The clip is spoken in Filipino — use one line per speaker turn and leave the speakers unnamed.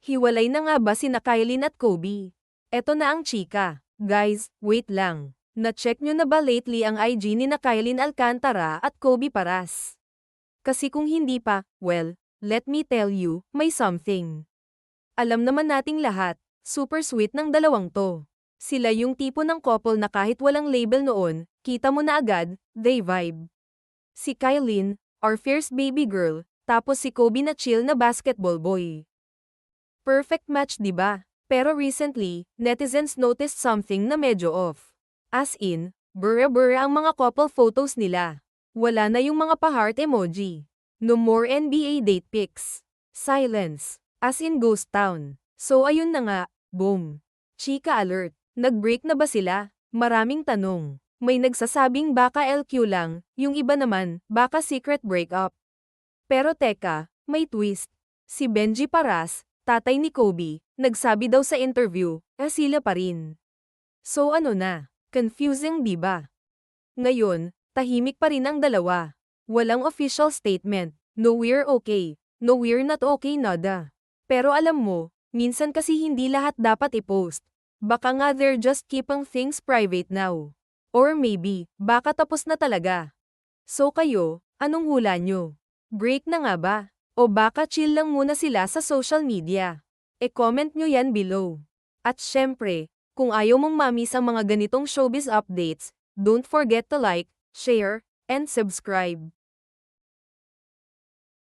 Hiwalay na nga ba sina Kylin at Kobe? Eto na ang chika. Guys, wait lang. Na-check nyo na ba lately ang IG ni na Kylin Alcantara at Kobe Paras? Kasi kung hindi pa, well, let me tell you, may something. Alam naman nating lahat, super sweet ng dalawang to. Sila yung tipo ng couple na kahit walang label noon, kita mo na agad, they vibe. Si Kylin, our fierce baby girl, tapos si Kobe na chill na basketball boy. Perfect match 'di ba? Pero recently, netizens noticed something na medyo off. As in, bura-bura ang mga couple photos nila. Wala na yung mga pa-heart emoji. No more NBA date pics. Silence. As in ghost town. So ayun na nga, boom. Chika alert. Nag-break na ba sila? Maraming tanong. May nagsasabing baka LQ lang, yung iba naman, baka secret breakup. Pero teka, may twist. Si Benji Paras, tatay ni Kobe, nagsabi daw sa interview, sila pa rin. So ano na? Confusing di ba? Ngayon, tahimik pa rin ang dalawa. Walang official statement, no we're okay, no we're not okay nada. Pero alam mo, minsan kasi hindi lahat dapat i-post. Baka nga they're just keeping things private now. Or maybe, baka tapos na talaga. So kayo, anong hula nyo? Break na nga ba? O baka chill lang muna sila sa social media? E-comment nyo yan below. At syempre, kung ayaw mong ma-miss ang mga ganitong showbiz updates, don't forget to like, share, and subscribe.